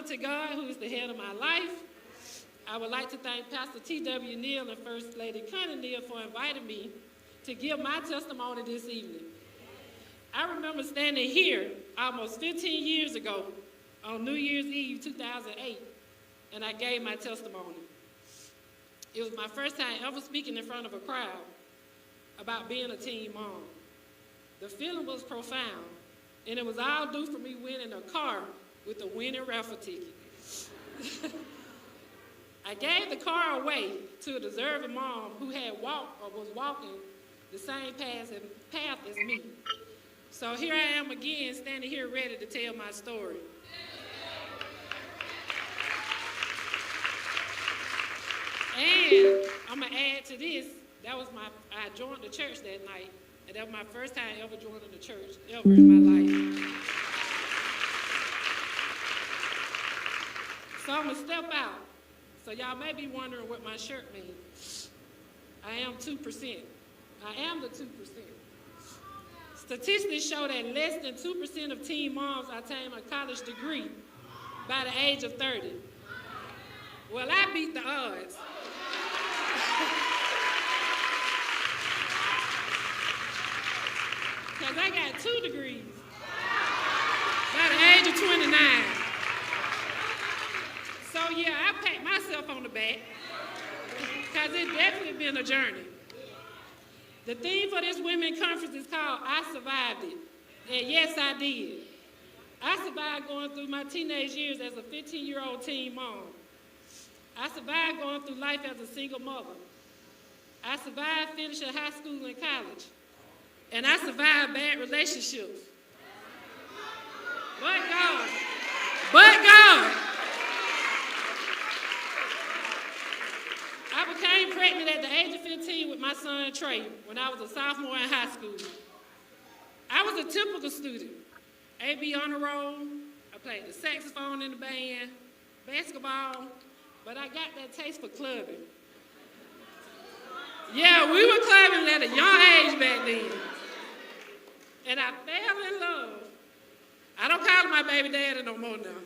to God, who is the head of my life. I would like to thank Pastor T.W. Neal and First Lady Connie Neal for inviting me to give my testimony this evening. I remember standing here almost 15 years ago on New Year's Eve 2008, and I gave my testimony. It was my first time ever speaking in front of a crowd about being a teen mom. The feeling was profound, and it was all due for me winning a car with a winning raffle ticket. I gave the car away to a deserving mom who had walked or was walking the same path as me. So here I am again, standing here ready to tell my story. And I'm gonna add to this, I joined the church that night, and that was my first time ever joining the church, ever in my life. So I'm gonna step out. So y'all may be wondering what my shirt means. I am 2%. I am the 2%. Statistics show that less than 2% of teen moms attain a college degree by the age of 30. Well, I beat the odds. Because I got 2 degrees by the age of 29. So yeah, I pat myself on the back because it's definitely been a journey. The theme for this women's conference is called I Survived It. And yes, I did. I survived going through my teenage years as a 15-year-old teen mom. I survived going through life as a single mother. I survived finishing high school and college. And I survived bad relationships. But God. I became pregnant at the age of 15 with my son Trey when I was a sophomore in high school. I was a typical student. AB honor roll, I played the saxophone in the band, basketball, but I got that taste for clubbing. Yeah, we were clubbing at a young age back then. And I fell in love. I don't call him my baby daddy no more now.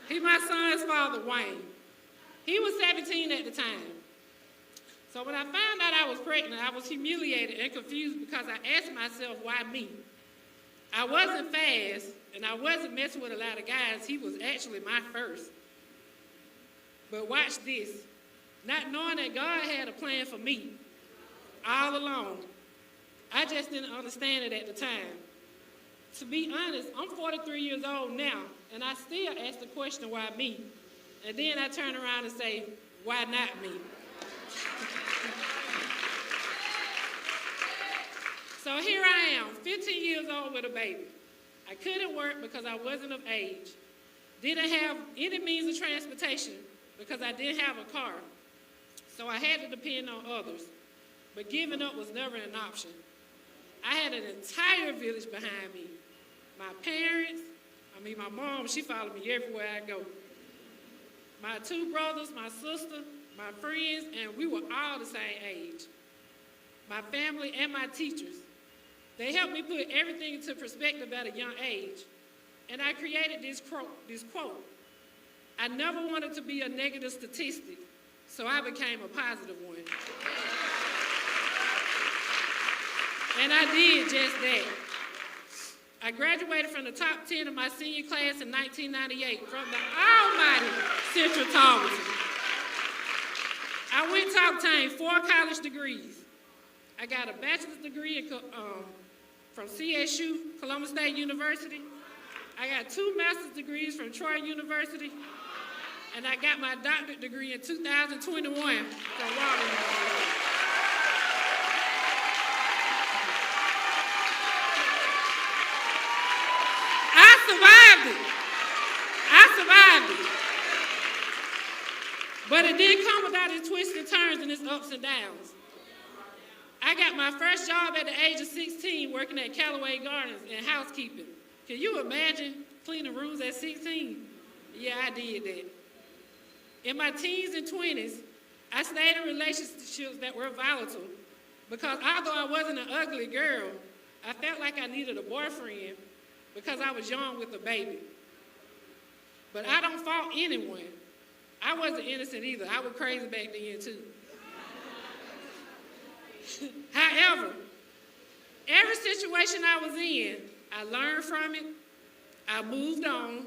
He's my son's father, Wayne. He was 17 at the time. So when I found out I was pregnant, I was humiliated and confused because I asked myself, why me? I wasn't fast, and I wasn't messing with a lot of guys. He was actually my first. But watch this. Not knowing that God had a plan for me all along, I just didn't understand it at the time. To be honest, I'm 43 years old now, and I still ask the question, why me? And then I turn around and say, why not me? So here I am, 15 years old with a baby. I couldn't work because I wasn't of age. Didn't have any means of transportation because I didn't have a car. So I had to depend on others. But giving up was never an option. I had an entire village behind me. My parents, my mom, she followed me everywhere I go. My 2 brothers, my sister, my friends, and we were all the same age. My family and my teachers. They helped me put everything into perspective at a young age. And I created this quote. I never wanted to be a negative statistic, so I became a positive one. And I did just that. I graduated from the top 10 of my senior class in 1998 from the almighty Central Tarleton. I went to obtain 4 college degrees. I got a bachelor's degree from CSU, Columbus State University. I got 2 master's degrees from Troy University. And I got my doctorate degree in 2021 from Walden University. I survived it. But it didn't come without its twists and turns and its ups and downs. I got my first job at the age of 16 working at Callaway Gardens in housekeeping. Can you imagine cleaning rooms at 16? Yeah, I did that. In my teens and 20s, I stayed in relationships that were volatile because although I wasn't an ugly girl, I felt like I needed a boyfriend because I was young with a baby. But I don't fault anyone. I wasn't innocent either. I was crazy back then too. However, every situation I was in, I learned from it, I moved on,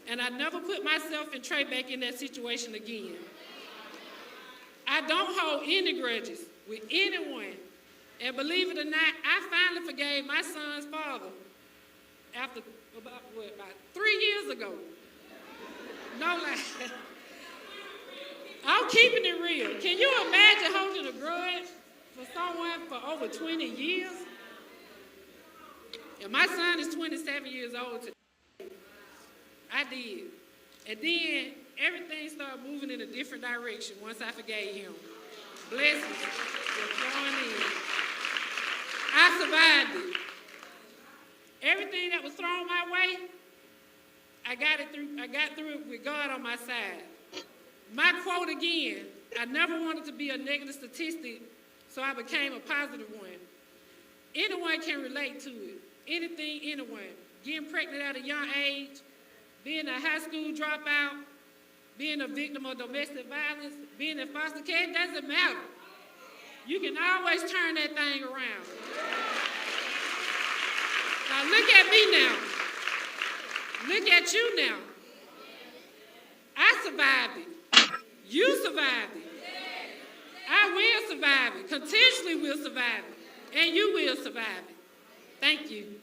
and I never put myself and Trey back in that situation again. I don't hold any grudges with anyone. And believe it or not, I finally forgave my son's father after about 3 years ago. No lie. I'm keeping it real. Can you imagine holding a grudge for someone for over 20 years? And my son is 27 years old today. I did. And then everything started moving in a different direction once I forgave him. Blessings were flowing in. I survived it. Everything that was thrown my way, I got through it with God on my side. My quote again, I never wanted to be a negative statistic, so I became a positive one. Anyone can relate to it. Anything, anyone. Getting pregnant at a young age, being a high school dropout, being a victim of domestic violence, being in foster care, it doesn't matter. You can always turn that thing around. Now look at me now. Look at you now. I survived it. You survived it. I will survive it. Continuously will survive it. And you will survive it. Thank you.